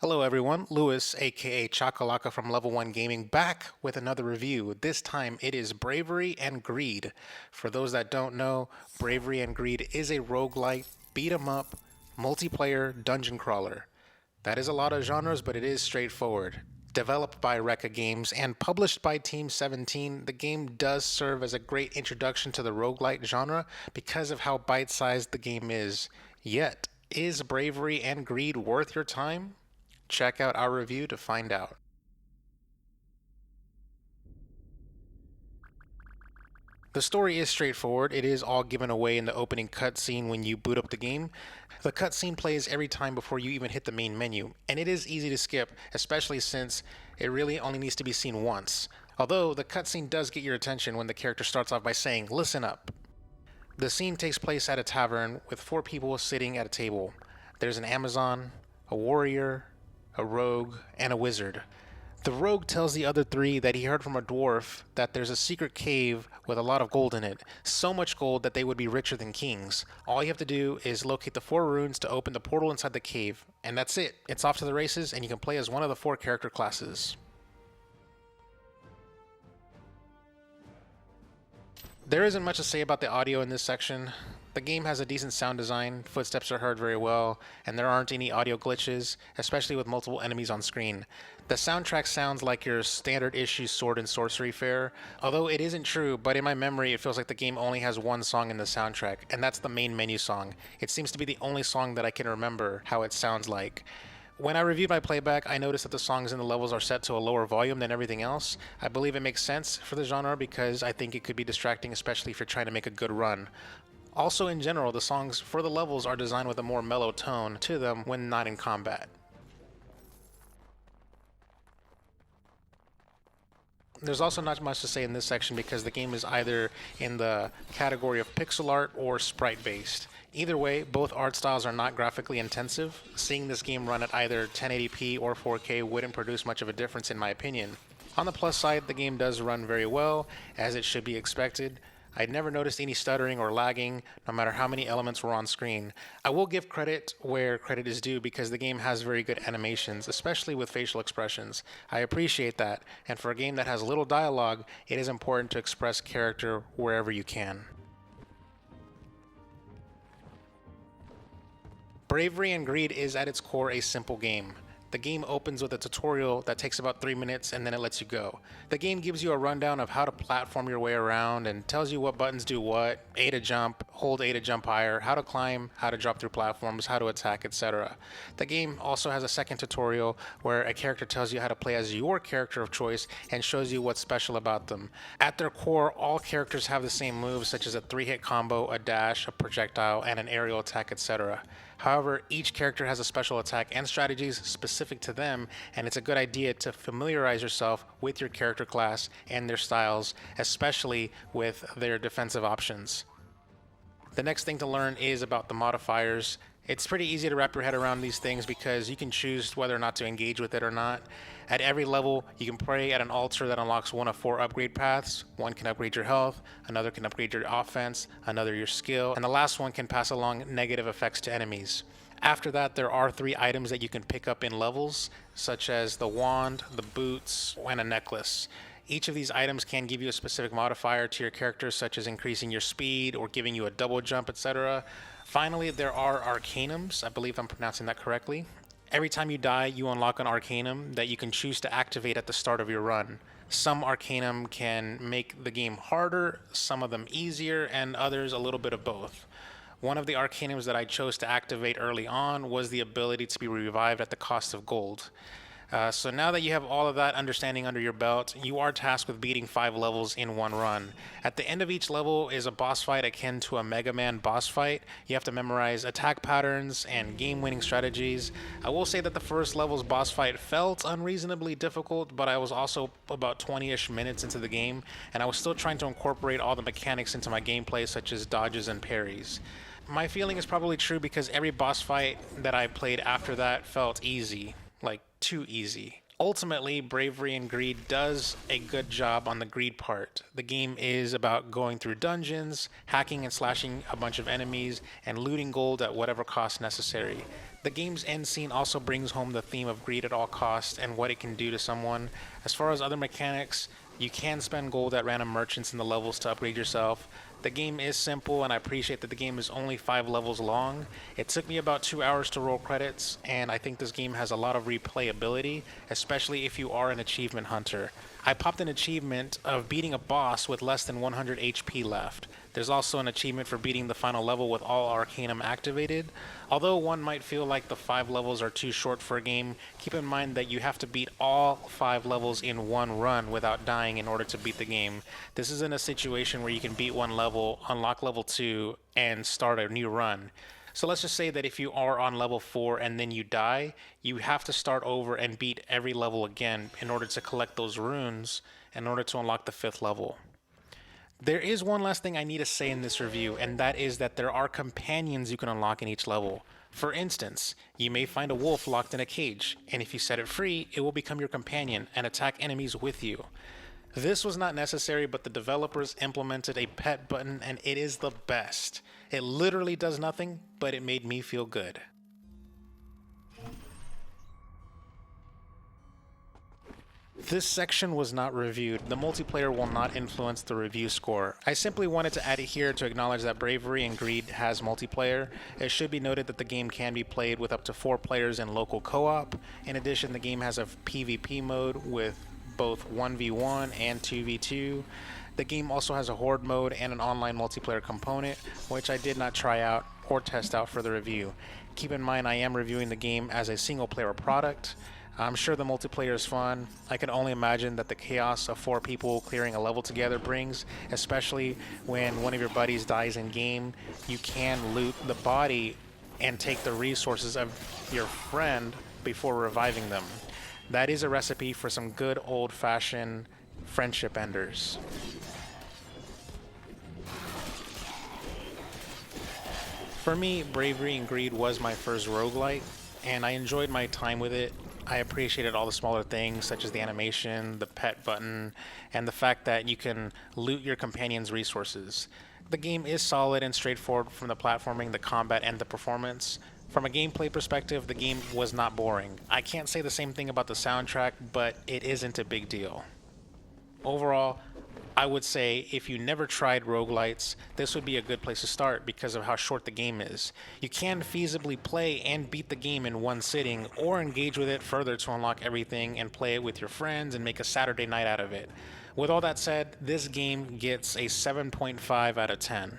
Hello everyone, Lewis aka Chakalaka from LV1 Gaming back with another review. This time it is Bravery and Greed. For those that don't know, Bravery and Greed is a roguelite, beat 'em up, multiplayer dungeon crawler. That is a lot of genres, but it is straightforward. Developed by Rekka Games and published by Team 17, the game does serve as a great introduction to the roguelite genre because of how bite-sized the game is. Yet, is Bravery and Greed worth your time? Check out our review to find out. The story is straightforward. It is all given away in the opening cutscene when you boot up the game. The cutscene plays every time before you even hit the main menu, and it is easy to skip, especially since it really only needs to be seen once. Although the cutscene does get your attention when the character starts off by saying, "Listen up." The scene takes place at a tavern with four people sitting at a table. There's an Amazon, a warrior, a rogue, and a wizard. The rogue tells the other three that he heard from a dwarf that there's a secret cave with a lot of gold in it. So much gold that they would be richer than kings. All you have to do is locate the four runes to open the portal inside the cave, and that's it. It's off to the races, and you can play as one of the four character classes. There isn't much to say about the audio in this section. The game has a decent sound design, footsteps are heard very well, and there aren't any audio glitches, especially with multiple enemies on screen. The soundtrack sounds like your standard issue sword and sorcery fare, although it isn't true, but in my memory it feels like the game only has one song in the soundtrack, and that's the main menu song. It seems to be the only song that I can remember how it sounds like. When I reviewed my playback, I noticed that the songs in the levels are set to a lower volume than everything else. I believe it makes sense for the genre because I think it could be distracting, especially if you're trying to make a good run. Also, in general, the songs for the levels are designed with a more mellow tone to them when not in combat. There's also not much to say in this section because the game is either in the category of pixel art or sprite based. Either way, both art styles are not graphically intensive. Seeing this game run at either 1080p or 4K wouldn't produce much of a difference in my opinion. On the plus side, the game does run very well, as it should be expected. I'd never noticed any stuttering or lagging, no matter how many elements were on screen. I will give credit where credit is due because the game has very good animations, especially with facial expressions. I appreciate that, and for a game that has little dialogue, it is important to express character wherever you can. Bravery and Greed is at its core a simple game. The game opens with a tutorial that takes about 3 minutes and then it lets you go. The game gives you a rundown of how to platform your way around and tells you what buttons do what, A to jump, hold A to jump higher, how to climb, how to drop through platforms, how to attack, etc. The game also has a second tutorial where a character tells you how to play as your character of choice and shows you what's special about them. At their core, all characters have the same moves such as a 3-hit combo, a dash, a projectile, and an aerial attack, etc. However, each character has a special attack and strategies specific to them, and it's a good idea to familiarize yourself with your character class and their styles, especially with their defensive options. The next thing to learn is about the modifiers. It's pretty easy to wrap your head around these things because you can choose whether or not to engage with it or not. At every level, you can pray at an altar that unlocks one of 4 upgrade paths. One can upgrade your health, another can upgrade your offense, another your skill, and the last one can pass along negative effects to enemies. After that, there are 3 items that you can pick up in levels, such as the wand, the boots, and a necklace. Each of these items can give you a specific modifier to your character, such as increasing your speed or giving you a double jump, etc. Finally, there are arcanums. I believe I'm pronouncing that correctly. Every time you die, you unlock an arcanum that you can choose to activate at the start of your run. Some arcanum can make the game harder, some of them easier, and others a little bit of both. One of the arcanums that I chose to activate early on was the ability to be revived at the cost of gold. So now that you have all of that understanding under your belt, you are tasked with beating 5 levels in one run. At the end of each level is a boss fight akin to a Mega Man boss fight. You have to memorize attack patterns and game-winning strategies. I will say that the first level's boss fight felt unreasonably difficult, but I was also about 20-ish minutes into the game, and I was still trying to incorporate all the mechanics into my gameplay, such as dodges and parries. My feeling is probably true because every boss fight that I played after that felt easy. Like, too easy. Ultimately, Bravery and Greed does a good job on the greed part. The game is about going through dungeons, hacking and slashing a bunch of enemies, and looting gold at whatever cost necessary. The game's end scene also brings home the theme of greed at all costs and what it can do to someone. As far as other mechanics, you can spend gold at random merchants in the levels to upgrade yourself. The game is simple, and I appreciate that the game is only 5 levels long. It took me about 2 hours to roll credits, and I think this game has a lot of replayability, especially if you are an achievement hunter. I popped an achievement of beating a boss with less than 100 HP left. There's also an achievement for beating the final level with all Arcanum activated. Although one might feel like the 5 levels are too short for a game, keep in mind that you have to beat all 5 levels in one run without dying in order to beat the game. This isn't a situation where you can beat one level, unlock level 2, and start a new run. So let's just say that if you are on level 4 and then you die, you have to start over and beat every level again in order to collect those runes in order to unlock the 5th level. There is one last thing I need to say in this review, and that is that there are companions you can unlock in each level. For instance, you may find a wolf locked in a cage, and if you set it free, it will become your companion and attack enemies with you. This was not necessary, but the developers implemented a pet button, and it is the best. It literally does nothing, but it made me feel good. This section was not reviewed. The multiplayer will not influence the review score. I simply wanted to add it here to acknowledge that Bravery and Greed has multiplayer. It should be noted that the game can be played with up to 4 players in local co-op. In addition, the game has a PvP mode with both 1v1 and 2v2. The game also has a horde mode and an online multiplayer component, which I did not try out or test out for the review. Keep in mind I am reviewing the game as a single player product. I'm sure the multiplayer is fun. I can only imagine that the chaos of 4 people clearing a level together brings, especially when one of your buddies dies in game. You can loot the body and take the resources of your friend before reviving them. That is a recipe for some good old-fashioned friendship enders. For me, Bravery and Greed was my first roguelite, and I enjoyed my time with it. I appreciated all the smaller things such as the animation, the pet button, and the fact that you can loot your companion's resources. The game is solid and straightforward from the platforming, the combat, and the performance. From a gameplay perspective, the game was not boring. I can't say the same thing about the soundtrack, but it isn't a big deal. Overall, I would say if you never tried roguelites, this would be a good place to start because of how short the game is. You can feasibly play and beat the game in one sitting, or engage with it further to unlock everything and play it with your friends and make a Saturday night out of it. With all that said, this game gets a 7.5 out of 10.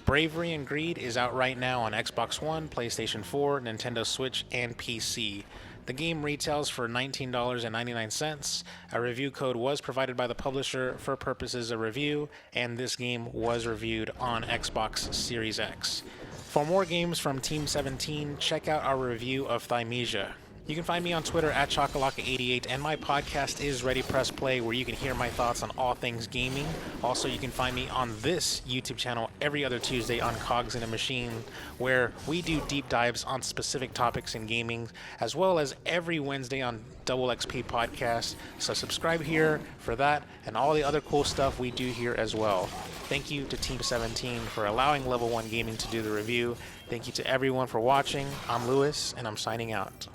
Bravery and Greed is out right now on Xbox One, PlayStation 4, Nintendo Switch, and PC. The game retails for $19.99. A review code was provided by the publisher for purposes of review, and this game was reviewed on Xbox Series X. For more games from Team 17, check out our review of Thymesia. You can find me on Twitter at Chocolaka88, and my podcast is Ready Press Play, where you can hear my thoughts on all things gaming. Also, you can find me on this YouTube channel every other Tuesday on Cogs in a Machine, where we do deep dives on specific topics in gaming, as well as every Wednesday on Double XP Podcast. So subscribe here for that and all the other cool stuff we do here as well. Thank you to Team 17 for allowing Level 1 Gaming to do the review. Thank you to everyone for watching. I'm Lewis, and I'm signing out.